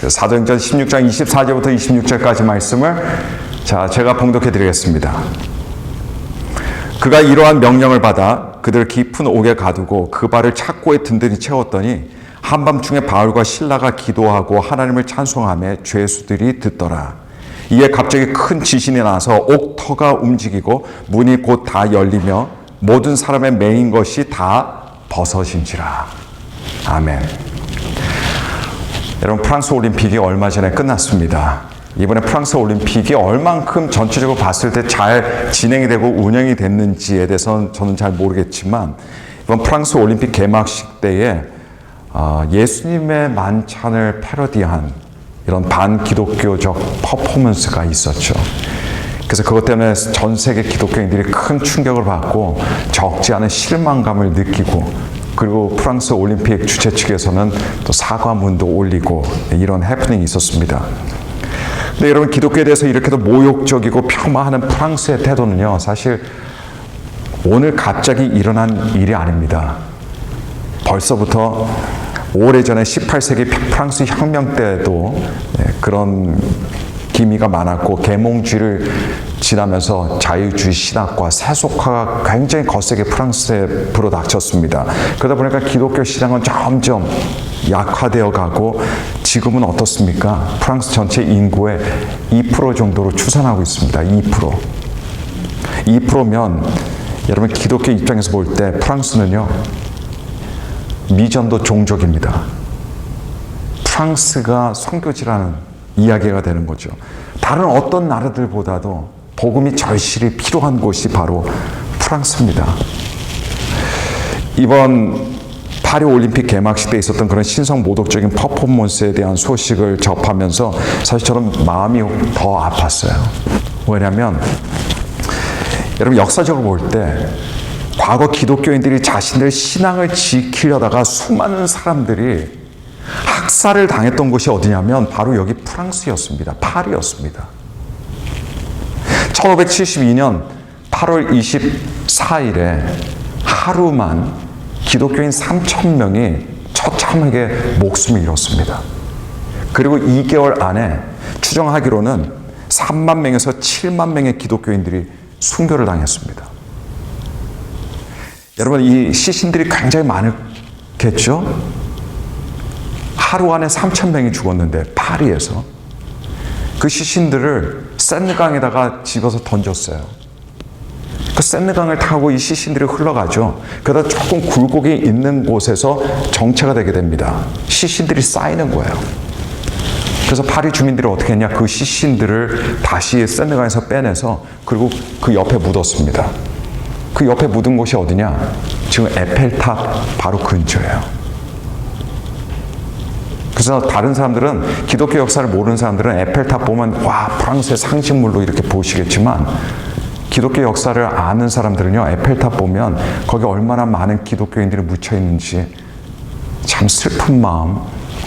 사도행전 16장 24절부터 26절까지 말씀을 제가 봉독해 드리겠습니다. 그가 이러한 명령을 받아 그들을 깊은 옥에 가두고 그 발을 착고에 든든히 채웠더니 한밤중에 바울과 실라가 기도하고 하나님을 찬송하며 죄수들이 듣더라. 이에 갑자기 큰 지진이 나서 옥터가 움직이고 문이 곧 다 열리며 모든 사람의 매인 것이 다 벗어진지라. 아멘. 여러분, 프랑스 올림픽이 얼마 전에 끝났습니다. 이번에 프랑스 올림픽이 얼만큼 전체적으로 봤을 때 잘 진행이 되고 운영이 됐는지에 대해서는 저는 잘 모르겠지만, 이번 프랑스 올림픽 개막식 때에 예수님의 만찬을 패러디한 이런 반기독교적 퍼포먼스가 있었죠. 그래서 그것 때문에 전 세계 기독교인들이 큰 충격을 받고 적지 않은 실망감을 느끼고, 그리고 프랑스 올림픽 주최 측에서는 또 사과문도 올리고 이런 해프닝이 있었습니다. 근데 여러분, 기독교에 대해서 이렇게도 모욕적이고 폄하하는 프랑스의 태도는요, 사실 오늘 갑자기 일어난 일이 아닙니다. 벌써부터 오래전에 18세기 프랑스 혁명 때도 그런 기미가 많았고, 계몽주의를 지나면서 자유주의 신학과 세속화가 굉장히 거세게 프랑스에 불어닥쳤습니다. 그러다 보니까 기독교 신앙은 점점 약화되어 가고, 지금은 어떻습니까? 프랑스 전체 인구의 2% 정도로 추산하고 있습니다. 2%. 2%면 여러분, 기독교 입장에서 볼 때 프랑스는요, 미전도 종족입니다. 프랑스가 선교지라는 이야기가 되는 거죠. 다른 어떤 나라들보다도 복음이 절실히 필요한 곳이 바로 프랑스입니다. 이번 파리 올림픽 개막식 때 있었던 그런 신성 모독적인 퍼포먼스에 대한 소식을 접하면서 사실 저는 마음이 더 아팠어요. 왜냐하면 여러분, 역사적으로 볼 때 과거 기독교인들이 자신들 신앙을 지키려다가 수많은 사람들이 학살을 당했던 곳이 어디냐면 바로 여기 프랑스였습니다. 파리였습니다. 1572년 8월 24일에 하루만 기독교인 3,000명이 처참하게 목숨을 잃었습니다. 그리고 2개월 안에 추정하기로는 3만 명에서 7만 명의 기독교인들이 순교를 당했습니다. 여러분, 이 시신들이 굉장히 많겠죠? 하루 안에 3,000명이 죽었는데 파리에서 그 시신들을 세느강에다가 집어서 던졌어요. 그 세느강을 타고 이 시신들이 흘러가죠. 그러다 조금 굴곡이 있는 곳에서 정체가 되게 됩니다. 시신들이 쌓이는 거예요. 그래서 파리 주민들이 어떻게 했냐, 그 시신들을 다시 세느강에서 빼내서 그리고 그 옆에 묻었습니다. 그 옆에 묻은 곳이 어디냐? 지금 에펠탑 바로 근처예요. 그래서 다른 사람들은, 기독교 역사를 모르는 사람들은 에펠탑 보면 와, 프랑스의 상징물로 이렇게 보시겠지만, 기독교 역사를 아는 사람들은요, 에펠탑 보면 거기 얼마나 많은 기독교인들이 묻혀 있는지 참 슬픈 마음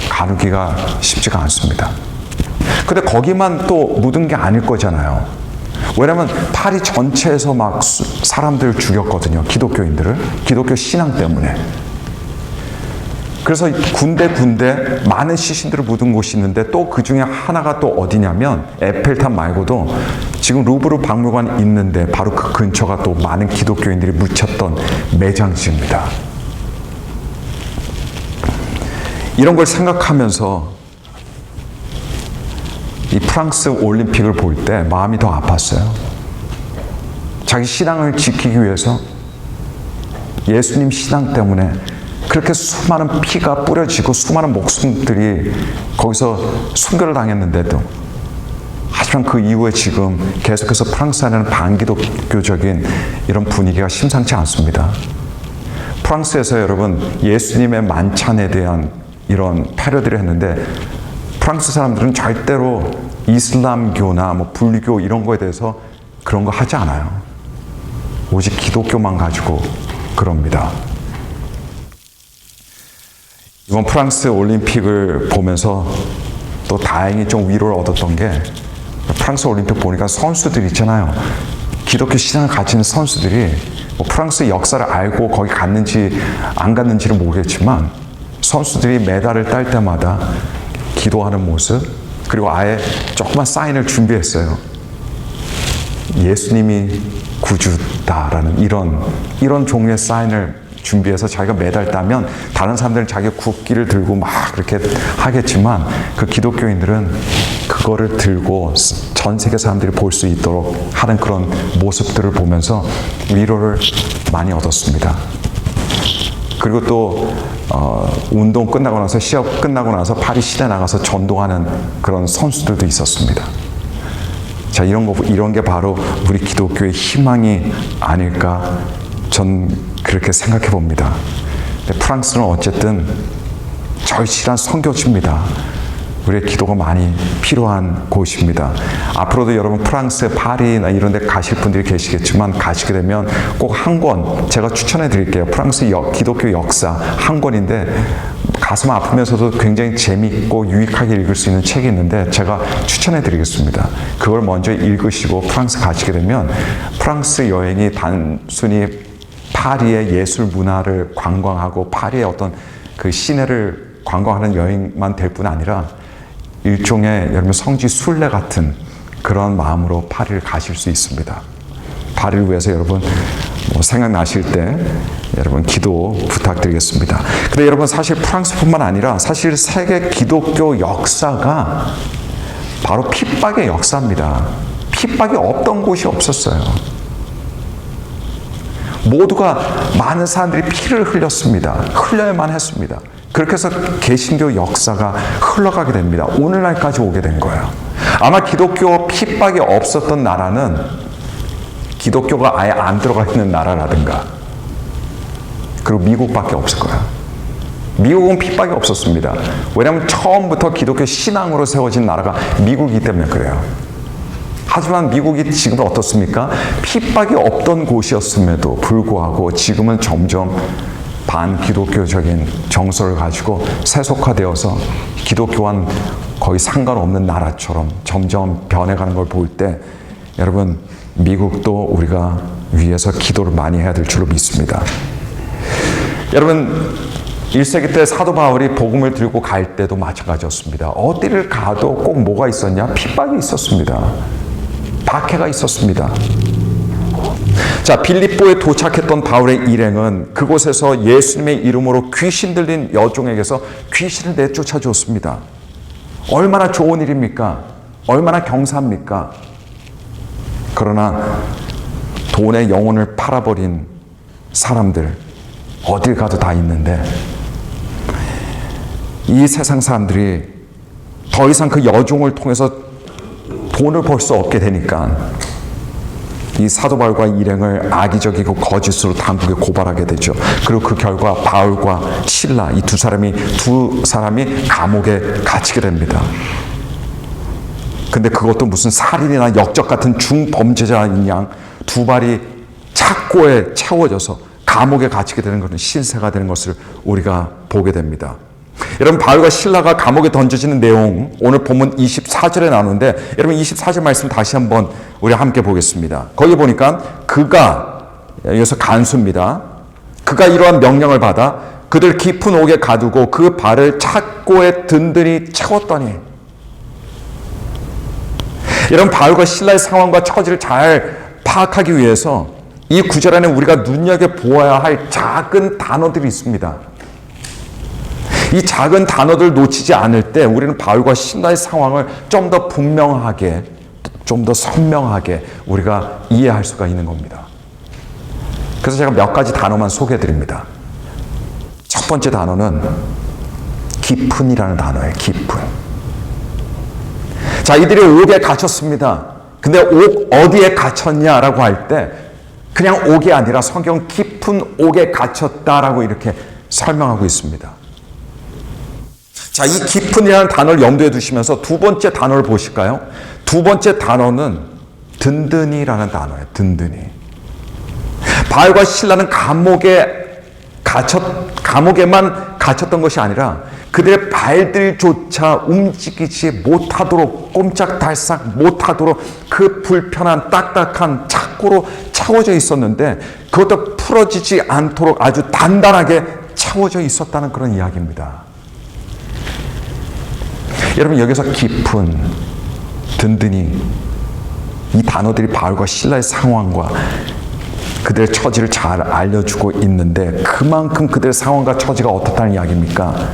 가누기가 쉽지가 않습니다. 근데 거기만 또 묻은 게 아닐 거잖아요. 왜냐면 파리 전체에서 막 사람들을 죽였거든요. 기독교인들을. 기독교 신앙 때문에. 그래서 군데 많은 시신들을 묻은 곳이 있는데, 또 그 중에 하나가 또 어디냐면 에펠탑 말고도 지금 루브르 박물관 있는데 바로 그 근처가 또 많은 기독교인들이 묻혔던 매장지입니다. 이런 걸 생각하면서 이 프랑스 올림픽을 볼 때 마음이 더 아팠어요. 자기 신앙을 지키기 위해서 예수님 신앙 때문에 그렇게 수많은 피가 뿌려지고 수많은 목숨들이 거기서 순교를 당했는데도, 하지만 그 이후에 지금 계속해서 프랑스 안에는 반기독교적인 이런 분위기가 심상치 않습니다. 프랑스에서 여러분, 예수님의 만찬에 대한 이런 패러디를 했는데, 프랑스 사람들은 절대로 이슬람교나 뭐 불교 이런 거에 대해서 그런 거 하지 않아요. 오직 기독교만 가지고 그럽니다. 이번 프랑스 올림픽을 보면서 또 다행히 좀 위로를 얻었던 게, 프랑스 올림픽 보니까 선수들 있잖아요. 기독교 신앙을 가진 선수들이 뭐 프랑스 역사를 알고 거기 갔는지 안 갔는지는 모르겠지만, 선수들이 메달을 딸 때마다 기도하는 모습, 그리고 아예 조그만 사인을 준비했어요. 예수님이 구주다라는 이런 종류의 사인을 준비해서 자기가 매달다면 다른 사람들은 자기 국기를 들고 막 그렇게 하겠지만 그 기독교인들은 그거를 들고 전 세계 사람들이 볼 수 있도록 하는 그런 모습들을 보면서 위로를 많이 얻었습니다. 그리고 또 운동 끝나고 나서 시합 끝나고 나서 파리 시내 나가서 전도하는 그런 선수들도 있었습니다. 자, 이런 게 바로 우리 기독교의 희망이 아닐까 전 그렇게 생각해 봅니다. 프랑스는 어쨌든 절실한 선교지입니다. 우리의 기도가 많이 필요한 곳입니다. 앞으로도 여러분 프랑스, 파리나 이런 데 가실 분들이 계시겠지만 가시게 되면 꼭 한 권 제가 추천해 드릴게요. 프랑스 기독교 역사 한 권인데 가슴 아프면서도 굉장히 재미있고 유익하게 읽을 수 있는 책이 있는데 제가 추천해 드리겠습니다. 그걸 먼저 읽으시고 프랑스 가시게 되면 프랑스 여행이 단순히 파리의 예술 문화를 관광하고 파리의 어떤 그 시내를 관광하는 여행만 될 뿐 아니라 일종의 여러분 성지 순례 같은 그런 마음으로 파리를 가실 수 있습니다. 파리를 위해서 여러분 생각나실 때 여러분 기도 부탁드리겠습니다. 근데 여러분 사실 프랑스뿐만 아니라 사실 세계 기독교 역사가 바로 핍박의 역사입니다. 핍박이 없던 곳이 없었어요. 모두가 많은 사람들이 피를 흘렸습니다. 흘려야만 했습니다. 그렇게 해서 개신교 역사가 흘러가게 됩니다. 오늘날까지 오게 된 거예요. 아마 기독교 핍박이 없었던 나라는 기독교가 아예 안 들어가 있는 나라라든가 그리고 미국밖에 없을 거예요. 미국은 핍박이 없었습니다. 왜냐하면 처음부터 기독교 신앙으로 세워진 나라가 미국이기 때문에 그래요. 하지만 미국이 지금 어떻습니까? 핍박이 없던 곳이었음에도 불구하고 지금은 점점 반기독교적인 정서를 가지고 세속화되어서 기독교와는 거의 상관없는 나라처럼 점점 변해가는 걸 볼 때 여러분 미국도 우리가 위해서 기도를 많이 해야 될 줄로 믿습니다. 여러분 1세기 때 사도 바울이 복음을 들고 갈 때도 마찬가지였습니다. 어디를 가도 꼭 뭐가 있었냐? 핍박이 있었습니다. 박해가 있었습니다. 자, 빌립보에 도착했던 바울의 일행은 그곳에서 예수님의 이름으로 귀신 들린 여종에게서 귀신을 내쫓아 줬습니다. 얼마나 좋은 일입니까? 얼마나 경사입니까? 그러나 돈에 영혼을 팔아버린 사람들 어딜 가도 다 있는데 이 세상 사람들이 더 이상 그 여종을 통해서 돈을 벌 수 없게 되니까 이 사도 바울과 일행을 악의적이고 거짓으로 당국에 고발하게 되죠. 그리고 그 결과 바울과 실라 이 두 사람이 감옥에 갇히게 됩니다. 근데 그것도 무슨 살인이나 역적 같은 중범죄자인 양 두 발이 착고에 채워져서 감옥에 갇히게 되는 것은 신세가 되는 것을 우리가 보게 됩니다. 여러분 바울과 실라가 감옥에 던져지는 내용 오늘 본문 24절에 나오는데 여러분 24절 말씀 다시 한번 우리 함께 보겠습니다. 거기 보니까 그가 여기서 간수입니다. 그가 이러한 명령을 받아 그들 깊은 옥에 가두고 그 발을 착고에 든든히 채웠더니 여러분 바울과 실라의 상황과 처지를 잘 파악하기 위해서 이 구절 안에 우리가 눈여겨보아야 할 작은 단어들이 있습니다. 이 작은 단어들 놓치지 않을 때 우리는 바울과 실라의 상황을 좀 더 분명하게, 좀 더 선명하게 우리가 이해할 수가 있는 겁니다. 그래서 제가 몇 가지 단어만 소개해 드립니다. 첫 번째 단어는 깊은이라는 단어예요. 깊은. 자, 이들이 옥에 갇혔습니다. 근데 옥 어디에 갇혔냐라고 할 때 그냥 옥이 아니라 성경 깊은 옥에 갇혔다라고 이렇게 설명하고 있습니다. 자, 이 깊은이라는 단어를 염두에 두시면서 두 번째 단어를 보실까요? 두 번째 단어는 든든히라는 단어예요. 든든히. 바울과 실라는 감옥에만 갇혔던 것이 아니라 그들의 발들조차 움직이지 못하도록 꼼짝달싹 못하도록 그 불편한 딱딱한 착고로 채워져 있었는데 그것도 풀어지지 않도록 아주 단단하게 채워져 있었다는 그런 이야기입니다. 여러분 여기서 깊은, 든든히 이 단어들이 바울과 신라의 상황과 그들의 처지를 잘 알려주고 있는데 그만큼 그들의 상황과 처지가 어떻다는 이야기입니까?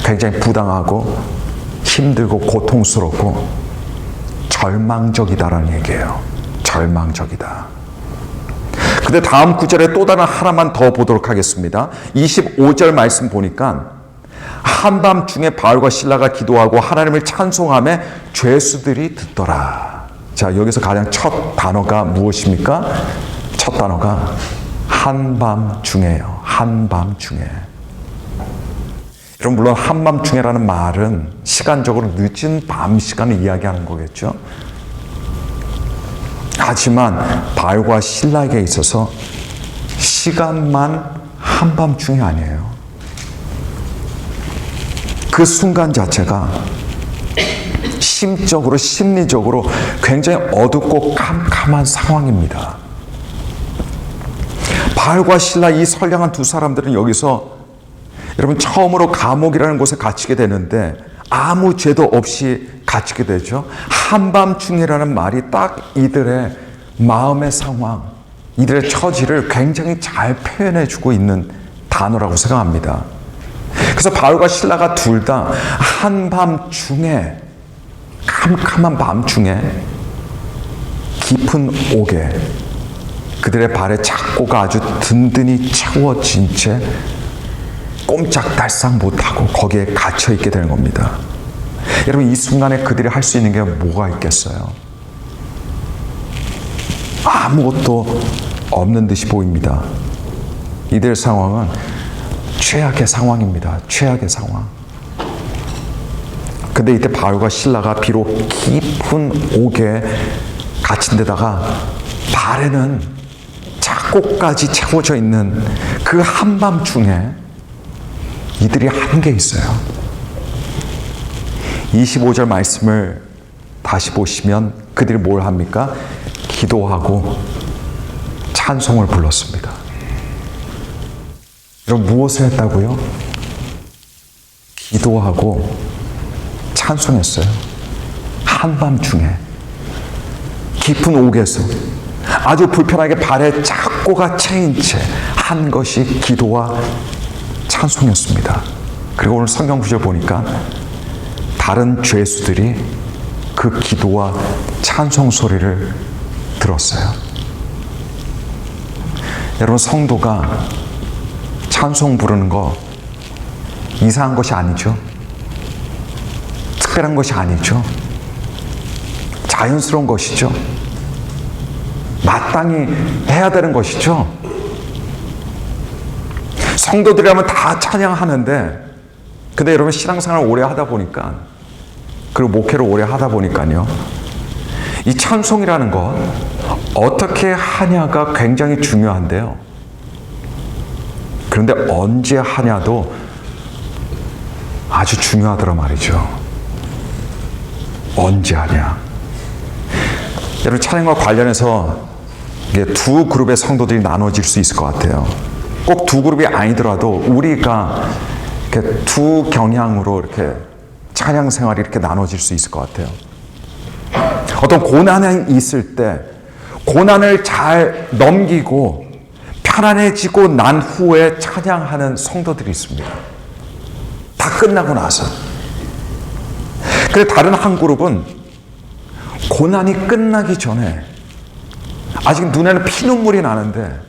굉장히 부당하고 힘들고 고통스럽고 절망적이다라는 얘기예요. 절망적이다. 근데 다음 구절에 또 다른 하나만 더 보도록 하겠습니다. 25절 말씀 보니까 한밤중에 바울과 신라가 기도하고 하나님을 찬송하며 죄수들이 듣더라. 자, 여기서 가장 첫 단어가 무엇입니까? 첫 단어가 한밤중에요. 한밤중에. 여러분, 물론 한밤중에라는 말은 시간적으로 늦은 밤 시간을 이야기하는 거겠죠. 하지만 바울과 신라에게 있어서 시간만 한밤중이 아니에요. 그 순간 자체가 심적으로, 심리적으로 굉장히 어둡고 캄캄한 상황입니다. 바울과 신라 이 선량한 두 사람들은 여기서 여러분 처음으로 감옥이라는 곳에 갇히게 되는데 아무 죄도 없이 갇히게 되죠. 한밤중이라는 말이 딱 이들의 마음의 상황, 이들의 처지를 굉장히 잘 표현해주고 있는 단어라고 생각합니다. 그래서 바울과 신라가 둘 다 한밤중에, 캄캄한 밤중에 깊은 옥에 그들의 발에 착고가 아주 든든히 채워진 채 꼼짝달싹 못하고 거기에 갇혀있게 되는 겁니다. 여러분, 이 순간에 그들이 할 수 있는 게 뭐가 있겠어요? 아무것도 없는 듯이 보입니다. 이들의 상황은 최악의 상황입니다. 최악의 상황. 근데 이때 바울과 신라가 비록 깊은 옥에 갇힌 데다가 발에는 착고까지 채워져 있는 그 한밤중에 이들이 한 게 있어요. 25절 말씀을 다시 보시면 그들이 뭘 합니까? 기도하고 찬송을 불렀습니다. 여러분, 무엇을 했다고요? 기도하고 찬송했어요. 한밤중에 깊은 옥에서 아주 불편하게 발에 착고가 채인 채 한 것이 기도와 찬송이었습니다. 그리고 오늘 성경 구절 보니까 다른 죄수들이 그 기도와 찬송 소리를 들었어요. 여러분, 성도가 찬송 부르는 거 이상한 것이 아니죠. 특별한 것이 아니죠. 자연스러운 것이죠. 마땅히 해야 되는 것이죠. 성도들이라면 다 찬양하는데, 근데 여러분 신앙생활을 오래 하다 보니까, 그리고 목회를 오래 하다 보니까요, 이 찬송이라는 것 어떻게 하냐가 굉장히 중요한데요. 그런데 언제 하냐도 아주 중요하더라 말이죠. 언제 하냐. 여러분, 찬양과 관련해서 이게 두 그룹의 성도들이 나눠질 수 있을 것 같아요. 꼭 두 그룹이 아니더라도 우리가 이렇게 두 경향으로 이렇게 찬양 생활이 이렇게 나눠질 수 있을 것 같아요. 어떤 고난이 있을 때 고난을 잘 넘기고 편안해지고 난 후에 찬양하는 성도들이 있습니다. 다 끝나고 나서. 그런데 다른 한 그룹은 고난이 끝나기 전에 아직 눈에는 피눈물이 나는데,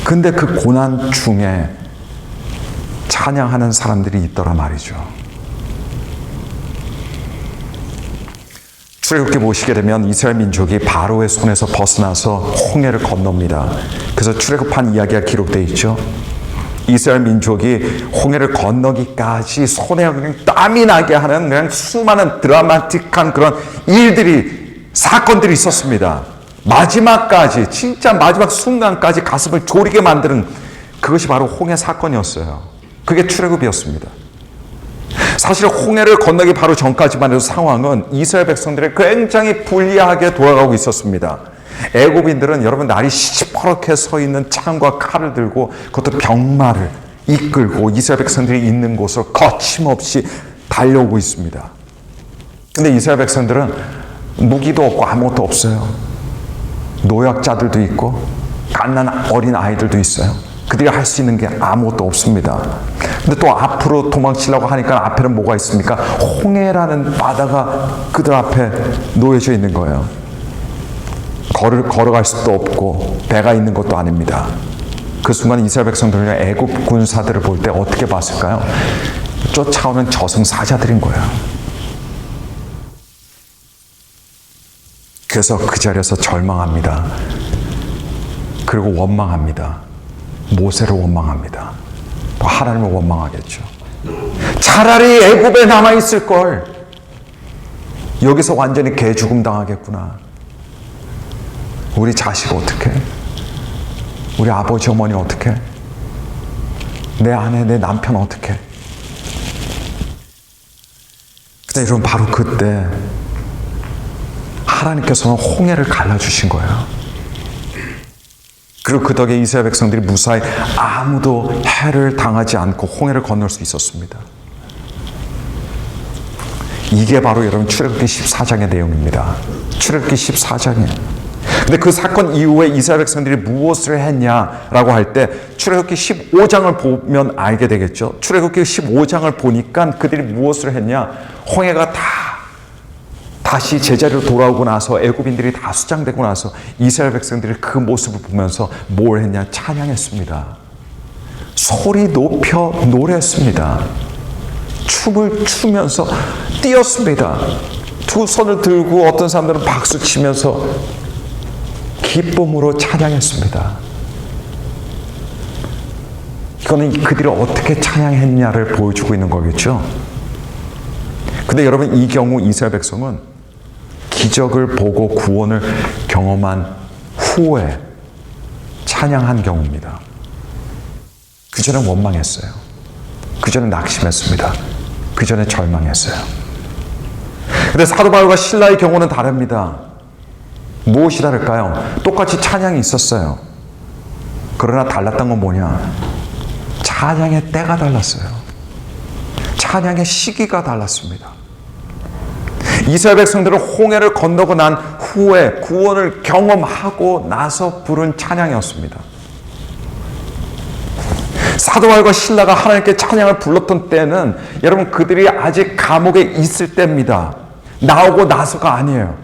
근데 그 고난 중에 찬양하는 사람들이 있더라 말이죠. 출애굽기 보시게 되면 이스라엘 민족이 바로의 손에서 벗어나서 홍해를 건넙니다. 그래서 출애굽한 이야기가 기록되어 있죠. 이스라엘 민족이 홍해를 건너기까지 손에 그냥 땀이 나게 하는 그냥 수많은 드라마틱한 그런 일들이, 사건들이 있었습니다. 마지막까지, 진짜 마지막 순간까지 가슴을 졸이게 만드는 그것이 바로 홍해 사건이었어요. 그게 출애굽이었습니다. 사실 홍해를 건너기 바로 전까지만 해도 상황은 이스라엘 백성들이 굉장히 불리하게 돌아가고 있었습니다. 애굽인들은 여러분 날이 시퍼렇게 서 있는 창과 칼을 들고, 그것도 병마를 이끌고 이스라엘 백성들이 있는 곳을 거침없이 달려오고 있습니다. 근데 이스라엘 백성들은 무기도 없고 아무것도 없어요. 노약자들도 있고 갓난 어린 아이들도 있어요. 그들이 할 수 있는 게 아무것도 없습니다. 근데 또 앞으로 도망치려고 하니까 앞에는 뭐가 있습니까? 홍해라는 바다가 그들 앞에 놓여져 있는 거예요. 걸어갈 수도 없고 배가 있는 것도 아닙니다. 그 순간 이스라엘 백성들은 애굽 군사들을 볼 때 어떻게 봤을까요? 쫓아오는 저승사자들인 거예요. 그래서 그 자리에서 절망합니다. 그리고 원망합니다. 모세를 원망합니다. 또 하나님을 원망하겠죠. 차라리 애굽에 남아있을 걸. 여기서 완전히 개죽음 당하겠구나. 우리 자식 어떻게? 우리 아버지 어머니 어떻게? 내 아내 내 남편 어떻게? 근데 여러분 바로 그때 하나님께서는 홍해를 갈라주신 거예요. 그리고 그 덕에 이스라엘 백성들이 무사히 아무도 해를 당하지 않고 홍해를 건널 수 있었습니다. 이게 바로 여러분 출애굽기 14장의 내용입니다. 출애굽기 14장이에요. 근데 그 사건 이후에 이스라엘 백성들이 무엇을 했냐라고 할 때 출애굽기 15장을 보면 알게 되겠죠. 출애굽기 15장을 보니까 그들이 무엇을 했냐. 홍해가 다시 제자리로 돌아오고 나서 애굽인들이 다 수장되고 나서 이스라엘 백성들이 그 모습을 보면서 뭘 했냐. 찬양했습니다. 소리 높여 노래했습니다. 춤을 추면서 뛰었습니다. 두 손을 들고 어떤 사람들은 박수 치면서 기쁨으로 찬양했습니다. 이거는 그들이 어떻게 찬양했냐를 보여주고 있는 거겠죠. 근데 여러분 이 경우 이스라엘 백성은 기적을 보고 구원을 경험한 후에 찬양한 경우입니다. 그 전에 원망했어요. 그 전에 낙심했습니다. 그 전에 절망했어요. 근데 사도 바울과 실라의 경우는 다릅니다. 무엇이 다를까요? 똑같이 찬양이 있었어요. 그러나 달랐던 건 뭐냐? 찬양의 때가 달랐어요. 찬양의 시기가 달랐습니다. 이스라엘 백성들은 홍해를 건너고 난 후에 구원을 경험하고 나서 부른 찬양이었습니다. 사도 바울과 실라가 하나님께 찬양을 불렀던 때는 여러분 그들이 아직 감옥에 있을 때입니다. 나오고 나서가 아니에요.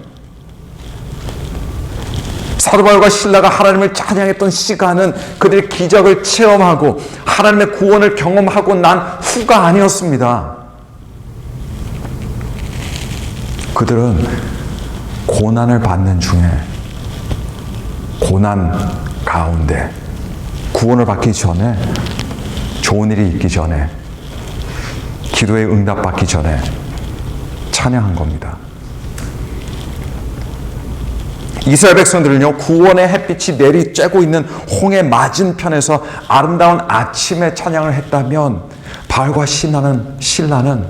사도 바울과 실라가 하나님을 찬양했던 시간은 그들이 기적을 체험하고 하나님의 구원을 경험하고 난 후가 아니었습니다. 그들은 고난을 받는 중에 고난 가운데 구원을 받기 전에 좋은 일이 있기 전에 기도의 응답받기 전에 찬양한 겁니다. 이스라엘 백성들은요 구원의 햇빛이 내리쬐고 있는 홍해 맞은편에서 아름다운 아침에 찬양을 했다면 바울과 실라는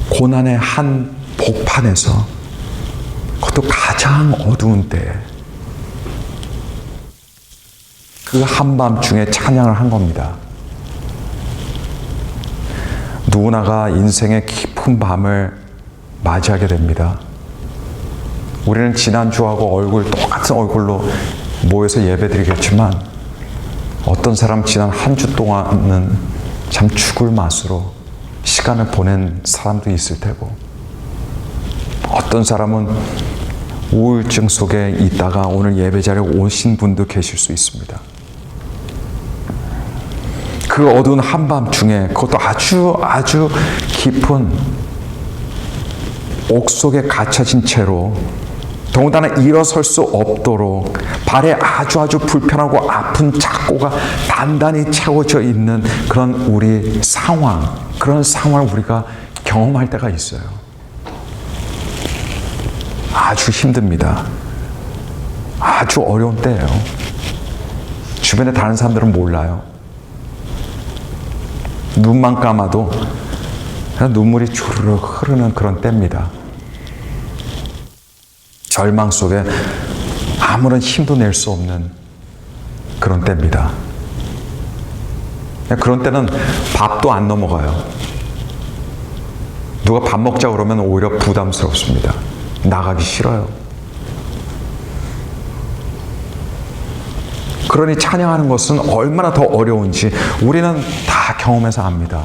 고난의 한 복판에서 그것도 가장 어두운 때에 그 한밤중에 찬양을 한 겁니다. 누구나가 인생의 깊은 밤을 맞이하게 됩니다. 우리는 지난주하고 똑같은 얼굴로 모여서 예배드리겠지만 어떤 사람 지난 한 주 동안은 참 죽을 맛으로 시간을 보낸 사람도 있을 테고 어떤 사람은 우울증 속에 있다가 오늘 예배 자리에 오신 분도 계실 수 있습니다. 그 어두운 한밤중에 그것도 아주 깊은 옥 속에 갇혀진 채로 더군다나 일어설 수 없도록 발에 아주 불편하고 아픈 착고가 단단히 채워져 있는 그런 우리 상황, 그런 상황을 우리가 경험할 때가 있어요. 아주 힘듭니다. 아주 어려운 때예요. 주변에 다른 사람들은 몰라요. 눈만 감아도 그냥 눈물이 주르륵 흐르는 그런 때입니다. 절망 속에 아무런 힘도 낼 수 없는 그런 때입니다. 그런 때는 밥도 안 넘어가요. 누가 밥 먹자 그러면 오히려 부담스럽습니다. 나가기 싫어요. 그러니 찬양하는 것은 얼마나 더 어려운지 우리는 다 경험해서 압니다.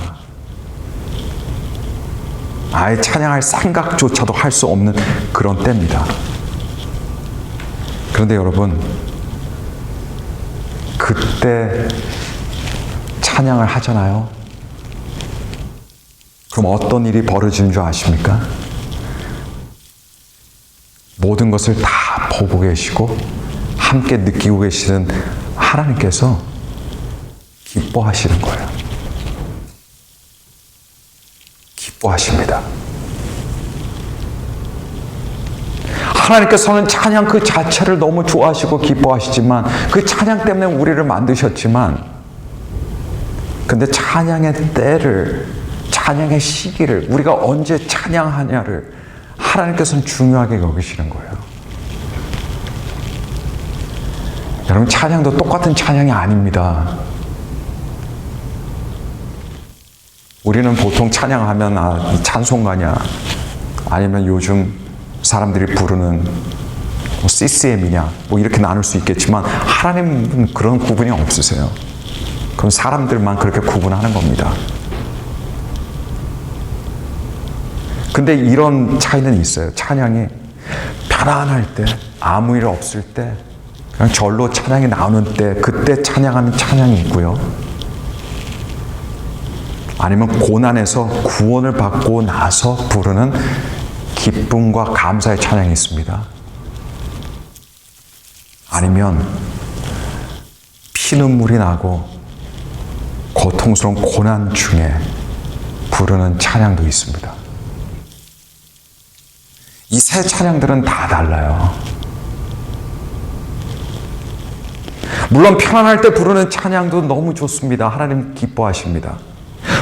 아예 찬양할 생각조차도 할 수 없는 그런 때입니다. 그런데 여러분, 그때 찬양을 하잖아요. 그럼 어떤 일이 벌어지는 줄 아십니까? 모든 것을 다 보고 계시고 함께 느끼고 계시는 하나님께서 기뻐하시는 거예요. 기뻐하십니다. 하나님께서는 찬양 그 자체를 너무 좋아하시고 기뻐하시지만 그 찬양 때문에 우리를 만드셨지만 근데 찬양의 때를, 찬양의 시기를, 우리가 언제 찬양하냐를 하나님께서는 중요하게 여기시는 거예요. 여러분, 찬양도 똑같은 찬양이 아닙니다. 우리는 보통 찬양하면 이 찬송가냐 아니면 요즘 사람들이 부르는 CCM이냐 이렇게 나눌 수 있겠지만 하나님은 그런 구분이 없으세요. 그럼 사람들만 그렇게 구분하는 겁니다. 근데 이런 차이는 있어요. 찬양이 편안할 때, 아무 일 없을 때, 그냥 절로 찬양이 나오는 때, 그때 찬양하는 찬양이 있고요. 아니면 고난에서 구원을 받고 나서 부르는 기쁨과 감사의 찬양이 있습니다. 아니면 피눈물이 나고 고통스러운 고난 중에 부르는 찬양도 있습니다. 이 세 찬양들은 다 달라요. 물론 편안할 때 부르는 찬양도 너무 좋습니다. 하나님 기뻐하십니다.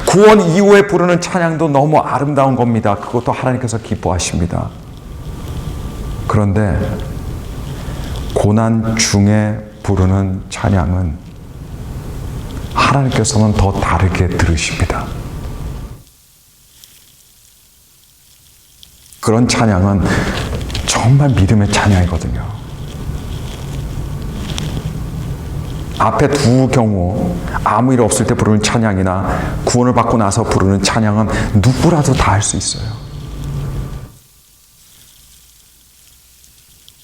구원 이후에 부르는 찬양도 너무 아름다운 겁니다. 그것도 하나님께서 기뻐하십니다. 그런데 고난 중에 부르는 찬양은 하나님께서는 더 다르게 들으십니다. 그런 찬양은 정말 믿음의 찬양이거든요. 앞에 두 경우 아무 일 없을 때 부르는 찬양이나 구원을 받고 나서 부르는 찬양은 누구라도 다 할 수 있어요.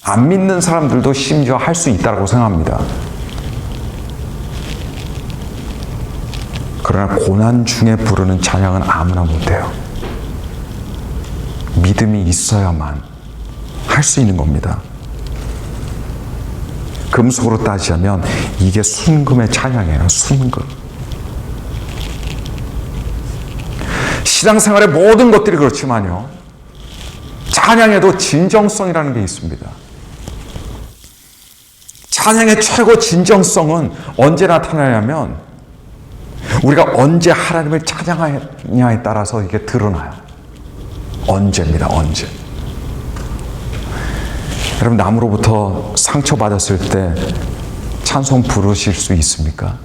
안 믿는 사람들도 심지어 할 수 있다고 생각합니다. 그러나 고난 중에 부르는 찬양은 아무나 못해요. 믿음이 있어야만 할 수 있는 겁니다. 금속으로 따지자면 이게 순금의 찬양이에요. 순금. 신앙생활의 모든 것들이 그렇지만요, 찬양에도 진정성이라는 게 있습니다. 찬양의 최고 진정성은 언제 나타나냐면 우리가 언제 하나님을 찬양하냐에 따라서 이게 드러나요. 언제입니다. 언제. 여러분, 남으로부터 상처받았을 때 찬송 부르실 수 있습니까?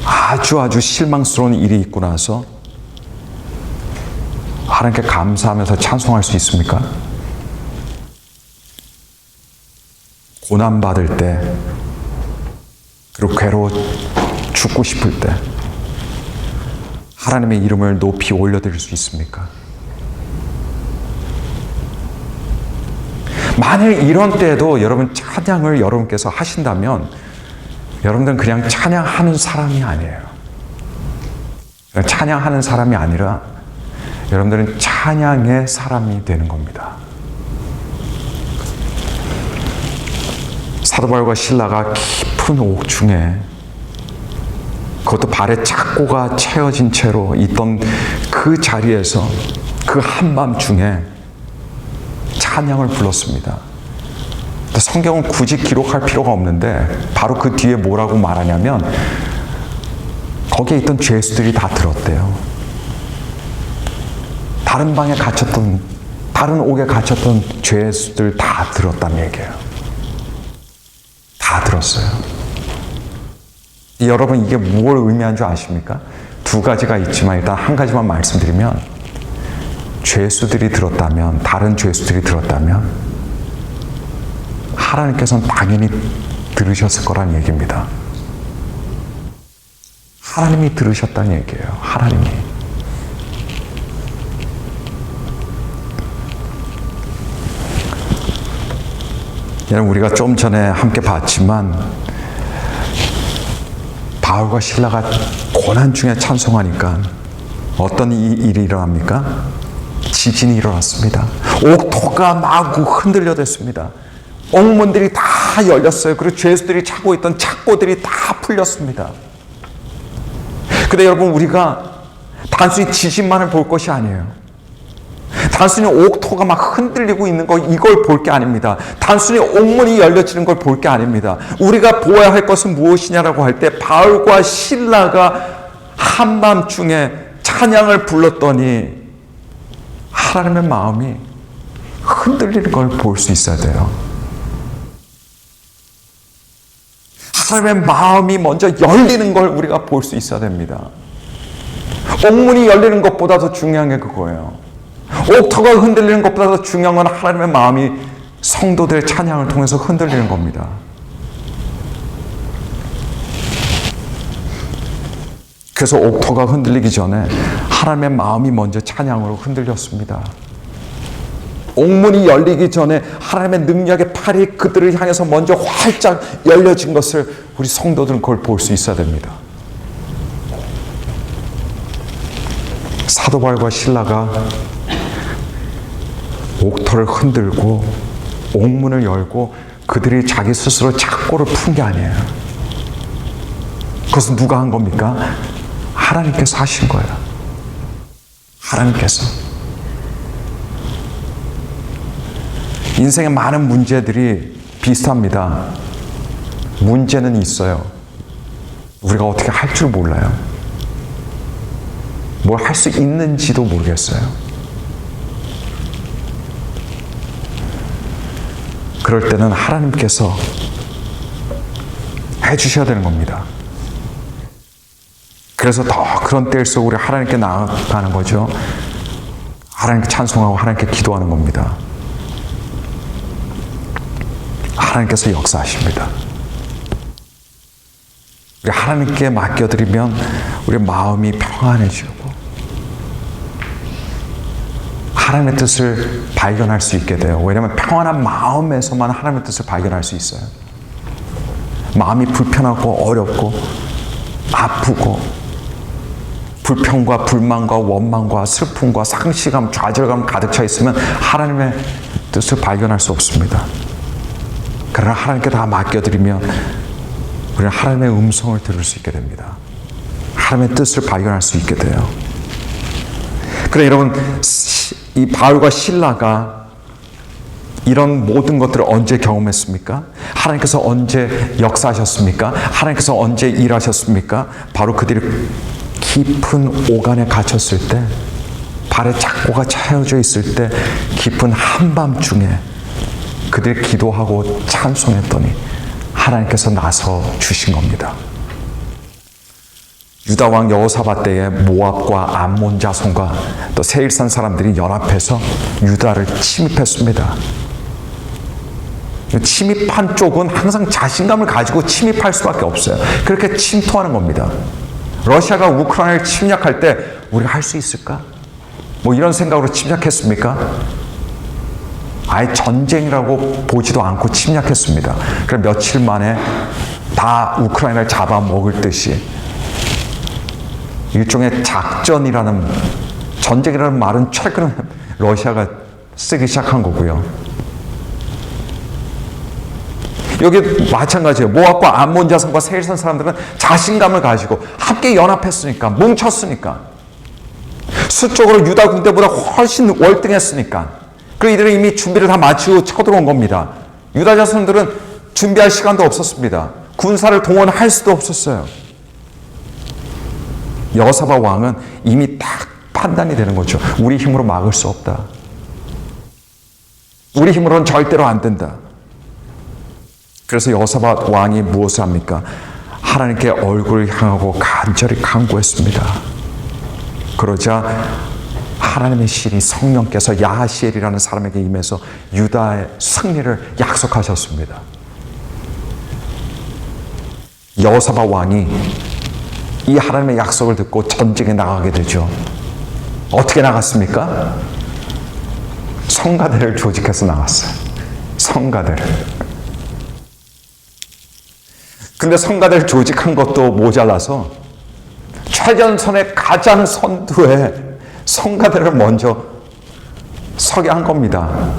아주 실망스러운 일이 있고 나서 하나님께 감사하면서 찬송할 수 있습니까? 고난받을 때, 그리고 괴로워 죽고 싶을 때 하나님의 이름을 높이 올려드릴 수 있습니까? 만약 이런 때에도 여러분 찬양을 여러분께서 하신다면 여러분들은 그냥 찬양하는 사람이 아니에요. 그냥 찬양하는 사람이 아니라 여러분들은 찬양의 사람이 되는 겁니다. 사도 바울과 실라가 깊은 옥중에, 그것도 발에 착고가 채워진 채로 있던 그 자리에서 그 한밤중에 찬양을 불렀습니다. 성경은 굳이 기록할 필요가 없는데 바로 그 뒤에 뭐라고 말하냐면 거기에 있던 죄수들이 다 들었대요. 다른 방에 갇혔던, 다른 옥에 갇혔던 죄수들 다 들었다는 얘기예요. 다 들었어요. 여러분, 이게 뭘 의미하는 줄 아십니까? 두 가지가 있지만 일단 한 가지만 말씀드리면, 죄수들이 들었다면, 다른 죄수들이 들었다면 하나님께서는 당연히 들으셨을 거란 얘기입니다. 하나님이 들으셨다는 얘기예요. 하나님이. 여러분, 우리가 좀 전에 함께 봤지만 바울과 실라가 고난 중에 찬송하니까 어떤 일이 일어납니까? 지진이 일어났습니다. 옥토가 마구 흔들려댔습니다. 옥문들이 다 열렸어요. 그리고 죄수들이 차고 있던 착고들이 다 풀렸습니다. 근데 여러분, 우리가 단순히 지진만을 볼 것이 아니에요. 단순히 옥토가 막 흔들리고 있는 거, 이걸 볼 게 아닙니다. 단순히 옥문이 열려지는 걸 볼 게 아닙니다. 우리가 보아야 할 것은 무엇이냐라고 할 때, 바울과 실라가 한밤중에 찬양을 불렀더니 하나님의 마음이 흔들리는 걸 볼 수 있어야 돼요. 하나님의 마음이 먼저 열리는 걸 우리가 볼 수 있어야 됩니다. 옥문이 열리는 것보다 더 중요한 게 그거예요. 옥토가 흔들리는 것보다 더 중요한 건 하나님의 마음이 성도들의 찬양을 통해서 흔들리는 겁니다. 그래서 옥토가 흔들리기 전에 하나님의 마음이 먼저 찬양으로 흔들렸습니다. 옥문이 열리기 전에 하나님의 능력의 팔이 그들을 향해서 먼저 활짝 열려진 것을 우리 성도들은 그걸 볼 수 있어야 됩니다. 사도 바울과 실라가 옥토를 흔들고 옥문을 열고 그들이 자기 스스로 착고를 푼 게 아니에요. 그것은 누가 한 겁니까? 하나님께서 하신 거예요. 하나님께서. 인생의 많은 문제들이 비슷합니다. 문제는 있어요. 우리가 어떻게 할 줄 몰라요. 뭘 할 수 있는지도 모르겠어요. 그럴 때는 하나님께서 해주셔야 되는 겁니다. 그래서 더 그런 때일수록 우리 하나님께 나아가는 거죠. 하나님께 찬송하고 하나님께 기도하는 겁니다. 하나님께서 역사하십니다. 우리 하나님께 맡겨드리면 우리 마음이 평안해지고 하나님의 뜻을 발견할 수 있게 돼요. 왜냐하면 평안한 마음에서만 하나님의 뜻을 발견할 수 있어요. 마음이 불편하고 어렵고 아프고 불평과 불만과 원망과 슬픔과 상실감, 좌절감 가득 차 있으면 하나님의 뜻을 발견할 수 없습니다. 그러나 하나님께 다 맡겨드리면 우리는 하나님의 음성을 들을 수 있게 됩니다. 하나님의 뜻을 발견할 수 있게 돼요. 그래, 여러분, 이 바울과 실라가 이런 모든 것들을 언제 경험했습니까? 하나님께서 언제 역사하셨습니까? 하나님께서 언제 일하셨습니까? 바로 그들이 깊은 오간에 갇혔을 때, 발에 착고가 차여져 있을 때, 깊은 한밤중에 그들이 기도하고 찬송했더니 하나님께서 나서 주신 겁니다. 유다 왕 여호사밧 때에 모압과 암몬 자손과 또 세일산 사람들이 연합해서 유다를 침입했습니다. 침입한 쪽은 항상 자신감을 가지고 침입할 수밖에 없어요. 그렇게 침투하는 겁니다. 러시아가 우크라이나를 침략할 때 우리가 할 수 있을까? 뭐 이런 생각으로 침략했습니까? 아예 전쟁이라고 보지도 않고 침략했습니다. 그래서 며칠 만에 다 우크라이나를 잡아먹을 듯이 일종의 작전이라는, 전쟁이라는 말은 최근에 러시아가 쓰기 시작한 거고요. 여기 마찬가지예요. 모압과 암몬 자손과 세일산 사람들은 자신감을 가지고 함께 연합했으니까, 뭉쳤으니까, 수적으로 유다 군대보다 훨씬 월등했으니까, 그리고 이들은 이미 준비를 다 마치고 쳐들어온 겁니다. 유다 자손들은 준비할 시간도 없었습니다. 군사를 동원할 수도 없었어요. 여호사밧 왕은 이미 딱 판단이 되는 거죠. 우리 힘으로 막을 수 없다. 우리 힘으로는 절대로 안 된다. 그래서 여호사밧 왕이 무엇을 합니까? 하나님께 얼굴을 향하고 간절히 간구했습니다. 그러자 하나님의 신이 성령께서 야하시엘이라는 사람에게 임해서 유다의 승리를 약속하셨습니다. 여호사밧 왕이 이 하나님의 약속을 듣고 전쟁에 나가게 되죠. 어떻게 나갔습니까? 성가대를 조직해서 나갔어요. 성가대를. 근데 성가대를 조직한 것도 모자라서 최전선의 가장 선두에 성가대를 먼저 서게 한 겁니다.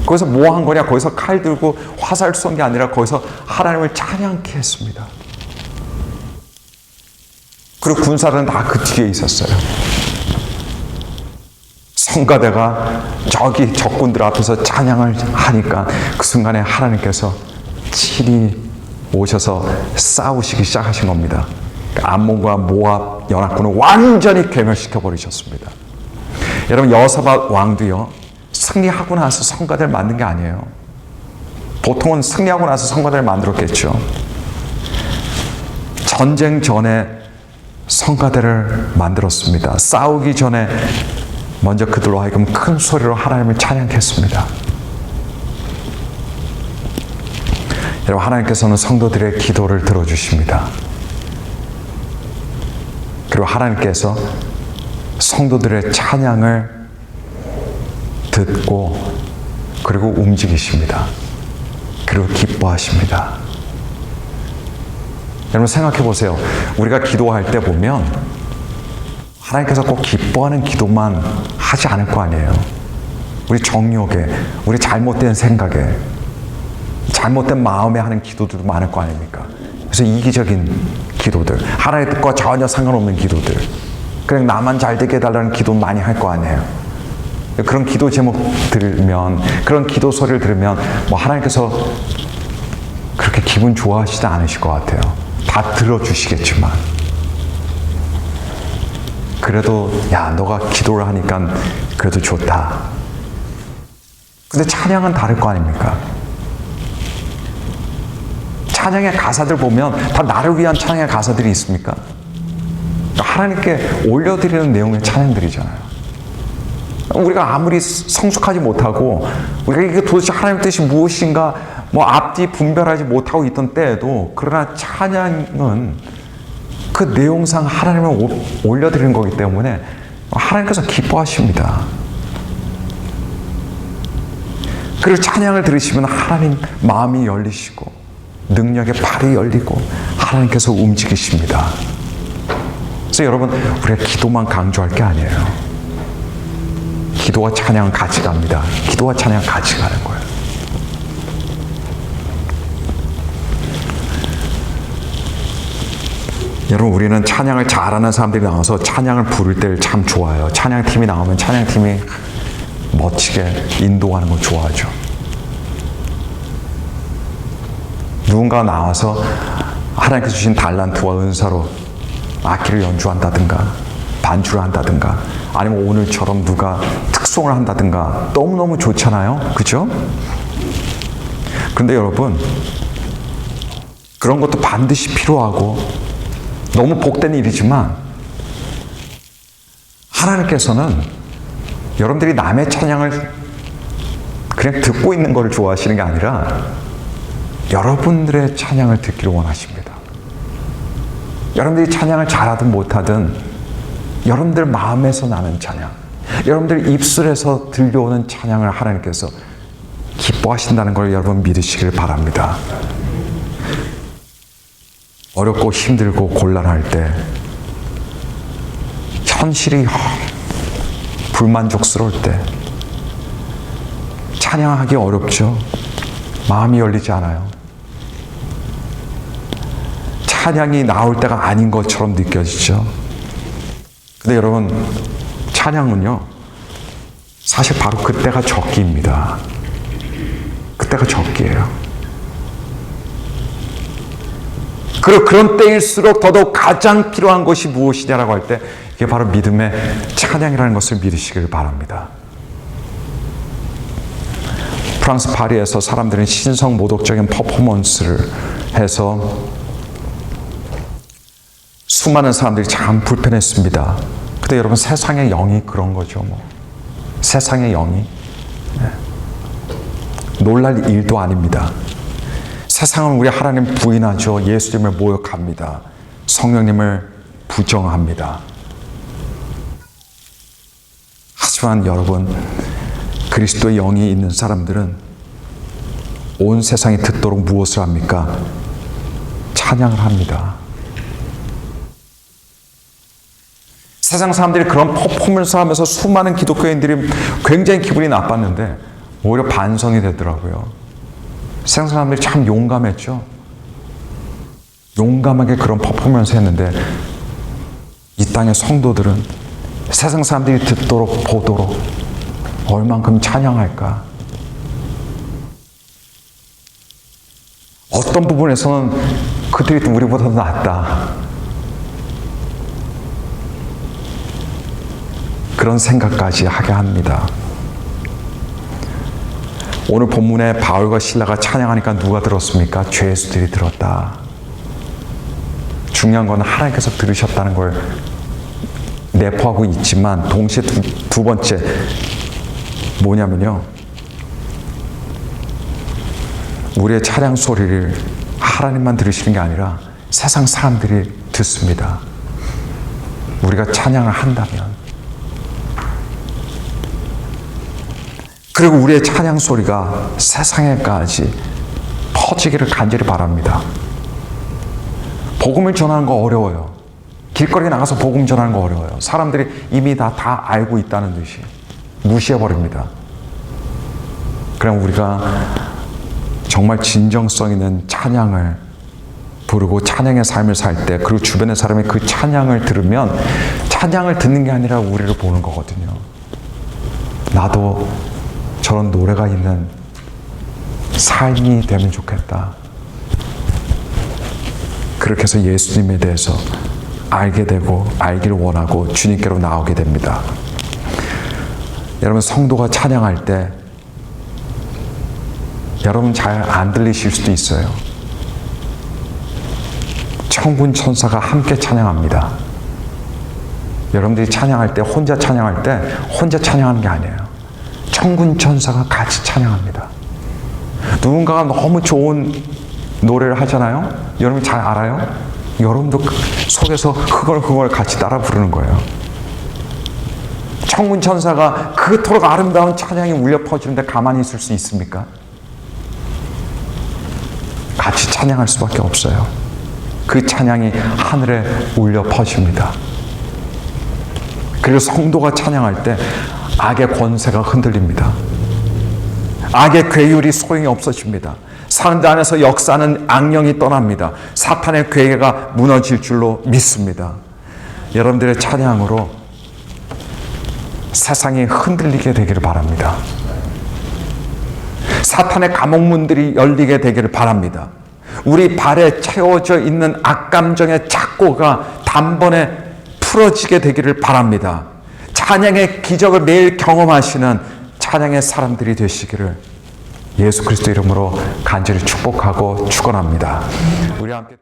거기서 뭐 한 거냐? 거기서 칼 들고 화살 쏜 게 아니라 거기서 하나님을 찬양케 했습니다. 그리고 군사들은 다 그 뒤에 있었어요. 성가대가 저기 적군들 앞에서 찬양을 하니까 그 순간에 하나님께서 친히 오셔서 싸우시기 시작하신 겁니다. 암몬과 모압 연합군을 완전히 괴멸시켜 버리셨습니다. 여러분, 여호사밧 왕도요, 승리하고 나서 성가대를 만든 게 아니에요. 보통은 승리하고 나서 성가대를 만들었겠죠. 전쟁 전에 성가대를 만들었습니다. 싸우기 전에 먼저 그들로 하여금 큰 소리로 하나님을 찬양했습니다. 여러분, 하나님께서는 성도들의 기도를 들어주십니다. 그리고 하나님께서 성도들의 찬양을 듣고 그리고 움직이십니다. 그리고 기뻐하십니다. 여러분, 생각해 보세요. 우리가 기도할 때 보면 하나님께서 꼭 기뻐하는 기도만 하지 않을 거 아니에요. 우리 정욕에, 우리 잘못된 생각에, 잘못된 마음에 하는 기도들도 많을 거 아닙니까? 그래서 이기적인 기도들, 하나님과 전혀 상관없는 기도들, 그냥 나만 잘 되게 해달라는 기도 많이 할 거 아니에요. 그런 기도 제목 들으면, 그런 기도 소리를 들으면 뭐 하나님께서 그렇게 기분 좋아하시지 않으실 것 같아요. 다 들어주시겠지만, 그래도 야, 너가 기도를 하니까 그래도 좋다. 근데 찬양은 다를 거 아닙니까? 찬양의 가사들 보면 다 나를 위한 찬양의 가사들이 있습니까? 하나님께 올려드리는 내용의 찬양들이잖아요. 우리가 아무리 성숙하지 못하고 우리가 이게 도대체 하나님의 뜻이 무엇인가 뭐 앞뒤 분별하지 못하고 있던 때에도, 그러나 찬양은 그 내용상 하나님을 올려드리는 거기 때문에 하나님께서 기뻐하십니다. 그리고 찬양을 들으시면 하나님 마음이 열리시고 능력의 발이 열리고 하나님께서 움직이십니다. 그래서 여러분, 우리가 기도만 강조할 게 아니에요. 기도와 찬양은 같이 갑니다. 기도와 찬양은 같이 가는 거예요. 여러분, 우리는 찬양을 잘하는 사람들이 나와서 찬양을 부를 때를 참 좋아해요. 찬양팀이 나오면 찬양팀이 멋지게 인도하는 거 좋아하죠. 누군가 나와서 하나님께서 주신 달란트와 은사로 악기를 연주한다든가 반주를 한다든가 아니면 오늘처럼 누가 특송을 한다든가 너무너무 좋잖아요. 그죠? 그런데 여러분, 그런 것도 반드시 필요하고 너무 복된 일이지만, 하나님께서는 여러분들이 남의 찬양을 그냥 듣고 있는 걸 좋아하시는 게 아니라 여러분들의 찬양을 듣기를 원하십니다. 여러분들이 찬양을 잘하든 못하든 여러분들 마음에서 나는 찬양, 여러분들 입술에서 들려오는 찬양을 하나님께서 기뻐하신다는 걸 여러분 믿으시길 바랍니다. 어렵고 힘들고 곤란할 때, 현실이 불만족스러울 때 찬양하기 어렵죠. 마음이 열리지 않아요. 찬양이 나올 때가 아닌 것처럼 느껴지죠. 근데 여러분, 찬양은요, 사실 바로 그때가 적기입니다. 그때가 적기예요. 그리고 그런 때일수록 더더욱 가장 필요한 것이 무엇이냐라고 할 때, 이게 바로 믿음의 찬양이라는 것을 믿으시길 바랍니다. 프랑스 파리에서 사람들은 신성 모독적인 퍼포먼스를 해서 수많은 사람들이 참 불편했습니다. 근데 여러분, 세상의 영이 그런 거죠. 세상의 영이 놀랄 일도 아닙니다. 세상은 우리 하나님 부인하죠. 예수님을 모욕합니다. 성령님을 부정합니다. 하지만 여러분, 그리스도의 영이 있는 사람들은 온 세상이 듣도록 무엇을 합니까? 찬양을 합니다. 세상 사람들이 그런 퍼포먼스를 하면서 수많은 기독교인들이 굉장히 기분이 나빴는데 오히려 반성이 되더라고요. 세상 사람들이 참 용감했죠. 용감하게 그런 퍼포먼스 했는데 이 땅의 성도들은 세상 사람들이 듣도록 보도록 얼만큼 찬양할까? 어떤 부분에서는 그들이 우리보다 더 낫다. 그런 생각까지 하게 합니다. 오늘 본문에 바울과 실라가 찬양하니까 누가 들었습니까? 죄수들이 들었다. 중요한 건 하나님께서 들으셨다는 걸 내포하고 있지만 동시에 두 번째 뭐냐면요, 우리의 찬양 소리를 하나님만 들으시는 게 아니라 세상 사람들이 듣습니다. 우리가 찬양을 한다면. 그리고 우리의 찬양 소리가 세상에까지 퍼지기를 간절히 바랍니다. 복음을 전하는 거 어려워요. 길거리에 나가서 복음 전하는 거 어려워요. 사람들이 이미 다 알고 있다는 듯이 무시해버립니다. 그럼 우리가 정말 진정성 있는 찬양을 부르고 찬양의 삶을 살 때, 그리고 주변의 사람이 그 찬양을 들으면 찬양을 듣는 게 아니라 우리를 보는 거거든요. 나도 저런 노래가 있는 삶이 되면 좋겠다. 그렇게 해서 예수님에 대해서 알게 되고 알기를 원하고 주님께로 나오게 됩니다. 여러분, 성도가 찬양할 때 여러분 잘 안 들리실 수도 있어요. 천군 천사가 함께 찬양합니다. 여러분들이 찬양할 때, 혼자 찬양할 때 혼자 찬양하는 게 아니에요. 천군 천사가 같이 찬양합니다. 누군가가 너무 좋은 노래를 하잖아요. 여러분 잘 알아요? 여러분도 속에서 그걸 같이 따라 부르는 거예요. 천군 천사가 그토록 아름다운 찬양이 울려 퍼지는데 가만히 있을 수 있습니까? 같이 찬양할 수밖에 없어요. 그 찬양이 하늘에 울려 퍼집니다. 그리고 성도가 찬양할 때 악의 권세가 흔들립니다. 악의 괴율이 소용이 없어집니다. 사람들 안에서 역사하는 악령이 떠납니다. 사탄의 괴계가 무너질 줄로 믿습니다. 여러분들의 찬양으로 세상이 흔들리게 되기를 바랍니다. 사탄의 감옥문들이 열리게 되기를 바랍니다. 우리 발에 채워져 있는 악감정의 착고가 단번에 풀어지게 되기를 바랍니다. 찬양의 기적을 매일 경험하시는 찬양의 사람들이 되시기를 예수 그리스도 이름으로 간절히 축복하고 축원합니다. 우리 함께